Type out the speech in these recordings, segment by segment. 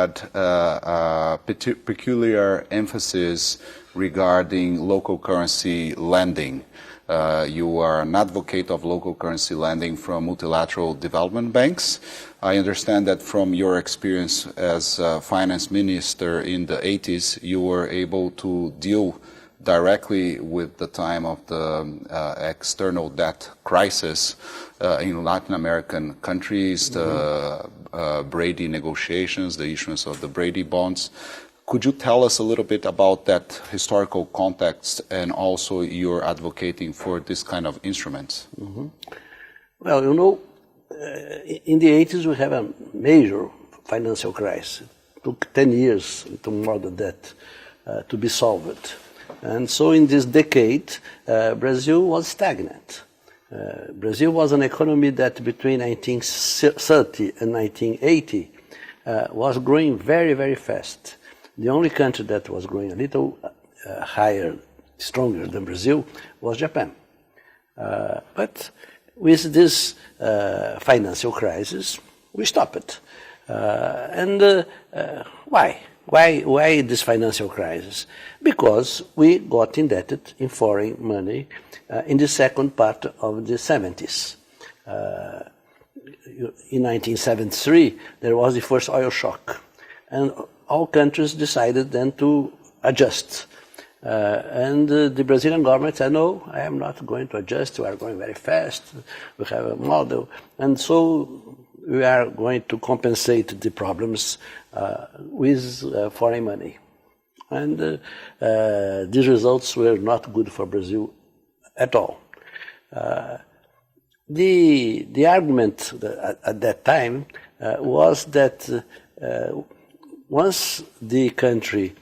had a peculiar emphasis regarding local currency lending. You are an advocate of local currency lending from multilateral development banks. I understand that from your experience as a finance minister in the 80s, you were able to deal directly with the time of the external debt crisis in Latin American countries, the Brady negotiations, the issuance of the Brady bonds. Could you tell us a little bit about that historical context and also your advocating for this kind of instruments? Well, you know, in the 80s we have a major financial crisis. It took 10 years to more than that to be solved. And so in this decade, Brazil was stagnant. Brazil was an economy that between 1930 and 1980 was growing very, very fast. The only country that was growing a little higher, stronger than Brazil was Japan. But with this financial crisis, we stopped it. Why? Why this financial crisis? Because we got indebted in foreign money in the second part of the 70s. In 1973, there was the first oil shock, and all countries decided then to adjust. The Brazilian government said, no, I am not going to adjust, we are going very fast, we have a model, and so we are going to compensate the problems with foreign money. And these results were not good for Brazil at all. The argument at that time was that once the country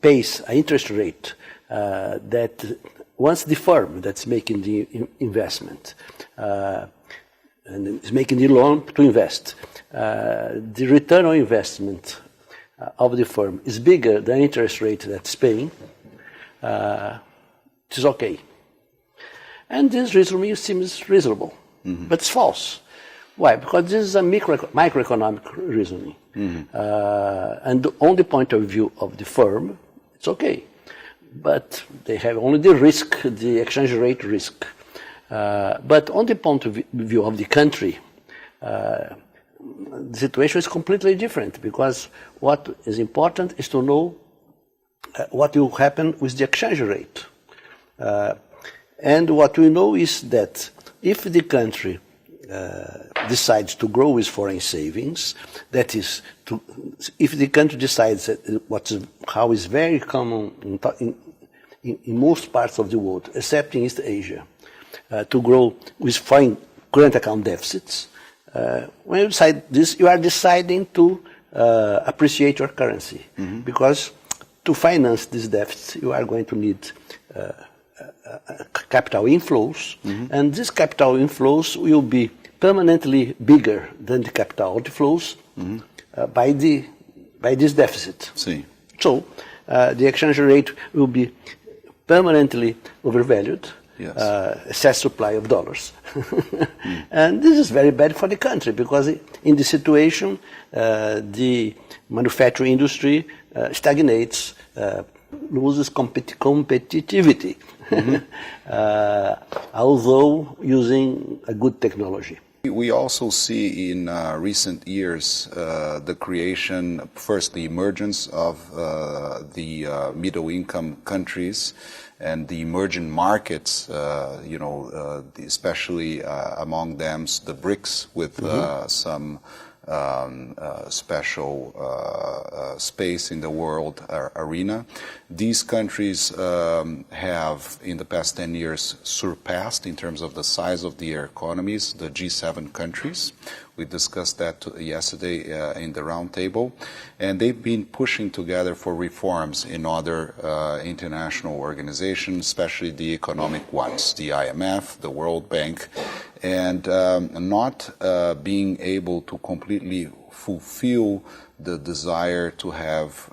pays an interest rate that once the firm that's making the investment and is making the loan to invest, the return on investment of the firm is bigger than the interest rate that's paying, it is okay. And this reasoning seems reasonable, but it's false. Why? Because this is a microeconomic reasoning. And on the point of view of the firm, it's okay. But they have only the risk, the exchange rate risk. But on the point of view of the country, the situation is completely different, because what is important is to know what will happen with the exchange rate. And what we know is that if the country decides to grow with foreign savings, that is, if the country decides that how is very common in most parts of the world, except in East Asia, to grow with foreign current account deficits, when you decide this, you are deciding to appreciate your currency, because to finance this deficit, you are going to need capital inflows, and these capital inflows will be permanently bigger than the capital outflows by this deficit. Sí. So the exchange rate will be permanently overvalued, excess supply of dollars. And this is very bad for the country, because in this situation, the manufacturing industry stagnates, loses competitivity, although using a good technology. We also see in recent years the creation, first the emergence of the middle-income countries and the emerging markets, especially among them the BRICS with some special space in the world arena. These countries have, in the past 10 years, surpassed, in terms of the size of their economies, the G7 countries. We discussed that yesterday in the roundtable. And they've been pushing together for reforms in other international organizations, especially the economic ones, the IMF, the World Bank, and not being able to completely fulfill the desire to have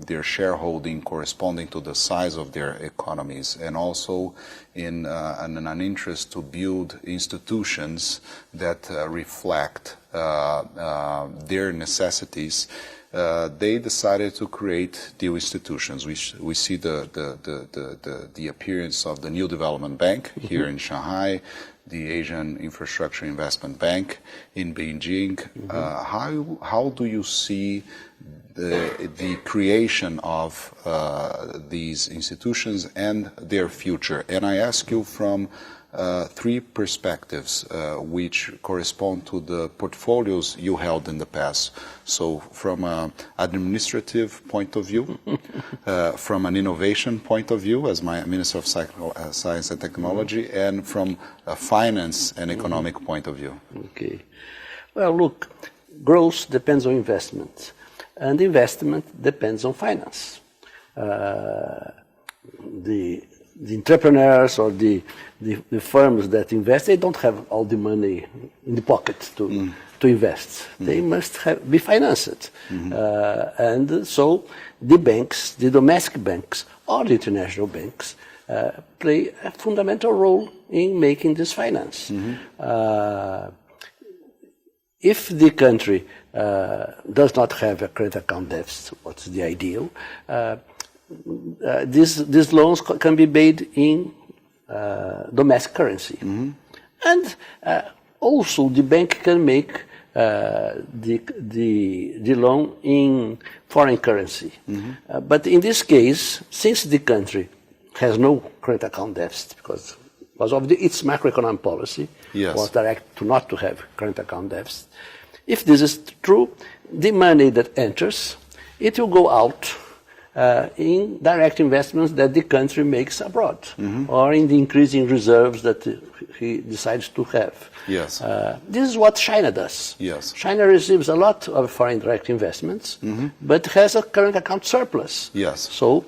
their shareholding corresponding to the size of their economies, and also in an interest to build institutions that reflect their necessities. They decided to create new institutions. We see the appearance of the New Development Bank here in Shanghai, the Asian Infrastructure Investment Bank in Beijing. How do you see the creation of these institutions and their future? And I ask you from three perspectives which correspond to the portfolios you held in the past. So from an administrative point of view, from an innovation point of view as my Minister of Science and Technology, and from a finance and economic point of view. Okay. Well, look, growth depends on investment, and investment depends on finance. The entrepreneurs or the firms that invest, they don't have all the money in the pocket to invest. They must be financed. And so the banks, the domestic banks or the international banks, play a fundamental role in making this finance. If the country does not have a current account deficit, what's the ideal? These loans can be made in domestic currency. And also the bank can make the loan in foreign currency. But in this case, since the country has no current account deficit because of its macroeconomic policy, was direct not to have current account deficit, if this is true, the money that enters, it will go out in direct investments that the country makes abroad, or in the increasing reserves that he decides to have. This is what China does. China receives a lot of foreign direct investments, but has a current account surplus. So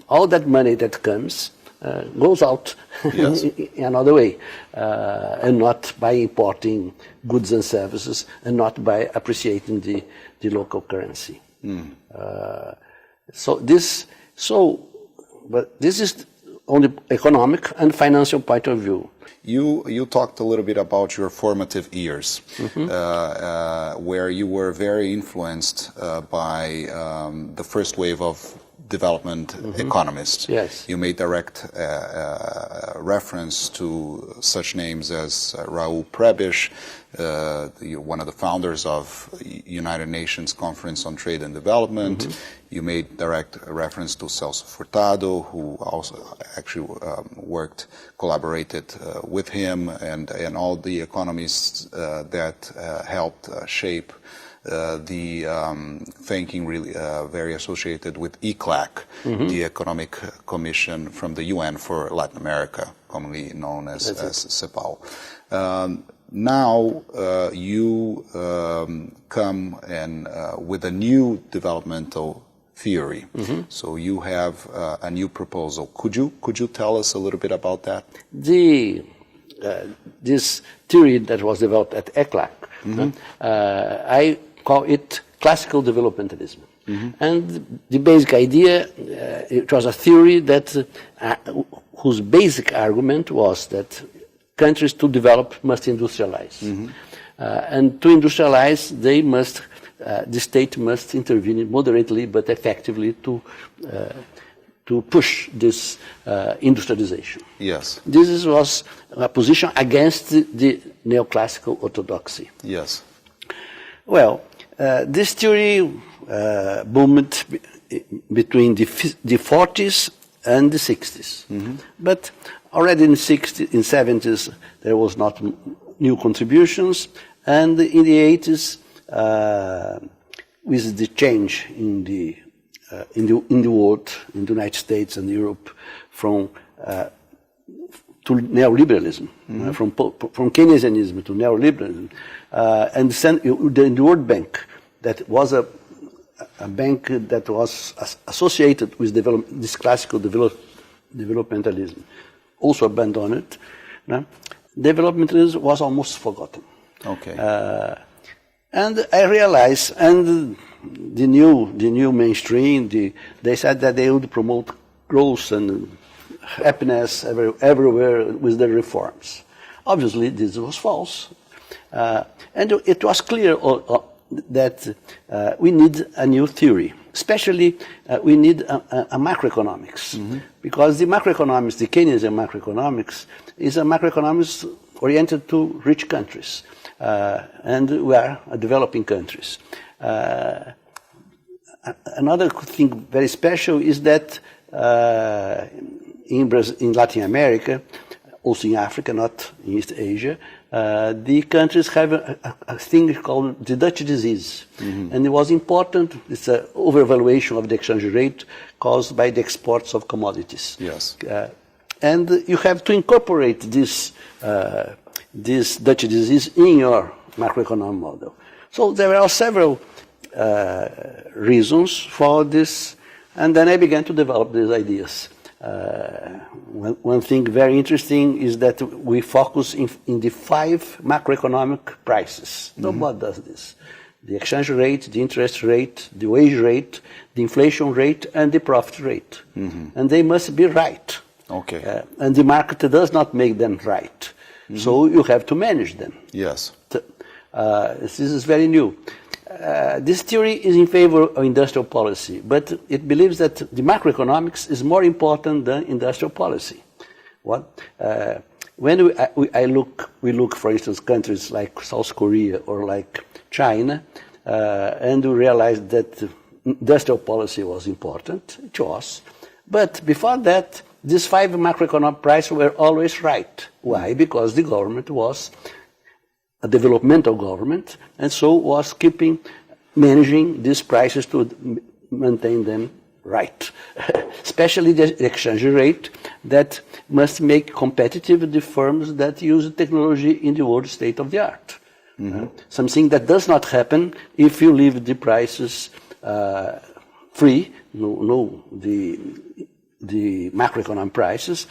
all that money that comes goes out in another way, and not by importing goods and services, and not by appreciating the local currency. But this is on the economic and financial point of view. You talked a little bit about your formative years, where you were very influenced by the first wave of development economists. You made direct reference to such names as Raoul Prebisch, one of the founders of United Nations Conference on Trade and Development. You made direct reference to Celso Furtado, who also actually collaborated with him, and all the economists that helped shape the thinking really very associated with ECLAC, the Economic Commission from the UN for Latin America, commonly known as CEPAL. Now you come and with a new developmental theory. So you have a new proposal. Could you tell us a little bit about that? This theory that was developed at ECLAC, I call it classical developmentalism. And the basic idea, it was a theory that whose basic argument was that countries to develop must industrialize. And to industrialize, the state must intervene moderately but effectively to push this industrialization. This was a position against the neoclassical orthodoxy. Well, this theory boomed between the 40s and the 60s. But already in the 60s, in 70s, there was not new contributions, and in the 80s, with the change in the world, in the United States and Europe, from to neoliberalism, from Keynesianism to neoliberalism, and the World Bank, that was a bank that was associated with this classical developmentalism, also abandoned it. Developmentalism was almost forgotten. And I realized, and the new mainstream, they said that they would promote growth and happiness everywhere with the reforms. Obviously, this was false. And it was clear that we need a new theory. Especially, we need a macroeconomics. Because the macroeconomics, the Keynesian macroeconomics, is a macroeconomics oriented to rich countries. And we are developing countries. Another thing very special is that in Latin America, also in Africa, not in East Asia, the countries have a thing called the Dutch disease. And it was important, it's an overvaluation of the exchange rate caused by the exports of commodities. Yes. And you have to incorporate this Dutch disease in your macroeconomic model. So there are several reasons for this, and then I began to develop these ideas. One thing very interesting is that we focus in the 5 macroeconomic prices. Nobody does this. The exchange rate, the interest rate, the wage rate, the inflation rate, and the profit rate. And they must be right. Okay. And the market does not make them right. So you have to manage them. Yes. This is very new. This theory is in favor of industrial policy, but it believes that the macroeconomics is more important than industrial policy. When we look, for instance, countries like South Korea or like China, and we realize that industrial policy was important. It was. But before that, these 5 macroeconomic prices were always right. Why? Because the government was a developmental government, and so was managing these prices to maintain them right. Especially the exchange rate that must make competitive the firms that use technology in the world state of the art. Something that does not happen if you leave the prices free, the macroeconomic prices,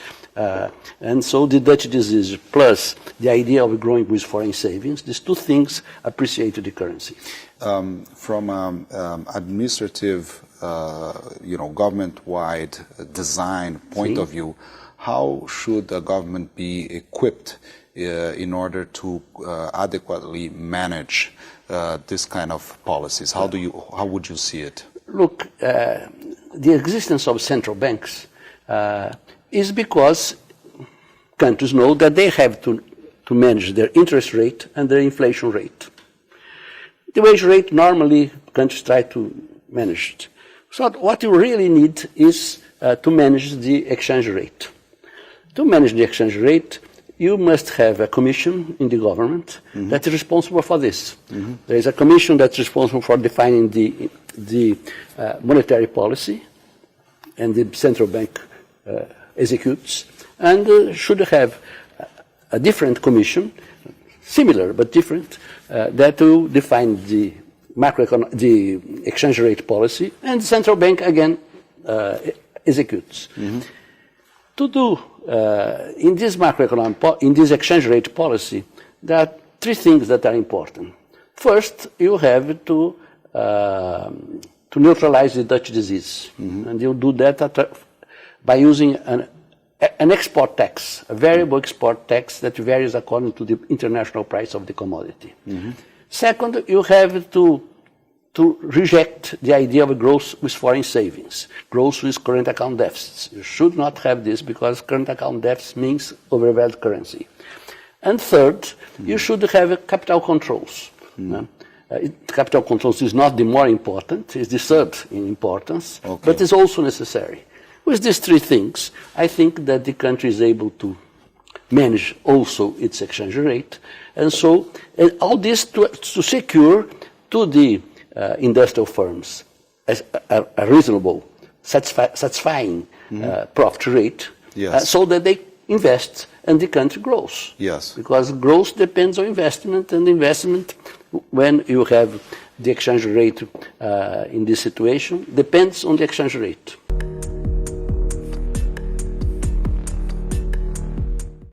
and so the Dutch disease plus the idea of growing with foreign savings, these 2 things appreciate the currency. From administrative, government-wide design point of view, how should a government be equipped in order to adequately manage this kind of policies? How would you see it? Look, the existence of central banks is because countries know that they have to manage their interest rate and their inflation rate. The wage rate, normally, countries try to manage it. So what you really need is to manage the exchange rate. To manage the exchange rate, you must have a commission in the government that is responsible for this. There is a commission that's responsible for defining the monetary policy, and the central bank executes, and should have a different commission, similar but different, that will define the exchange rate policy, and the central bank again executes. To do in this in this exchange rate policy, there are 3 things that are important. First, you have to neutralize the Dutch disease, and you do that by using an export tax, a variable export tax that varies according to the international price of the commodity. Second, you have to reject the idea of growth with foreign savings, growth with current account deficits. You should not have this because current account deficits means overvalued currency. And third, you should have capital controls. Capital controls is not the more important, it's the third in importance, but it's also necessary. With these 3 things, I think that the country is able to manage also its exchange rate, and so all this to secure to the industrial firms a reasonable, satisfying profit rate, so that they invest and the country grows. Yes. Because growth depends on investment, and investment, when you have the exchange rate in this situation, depends on the exchange rate.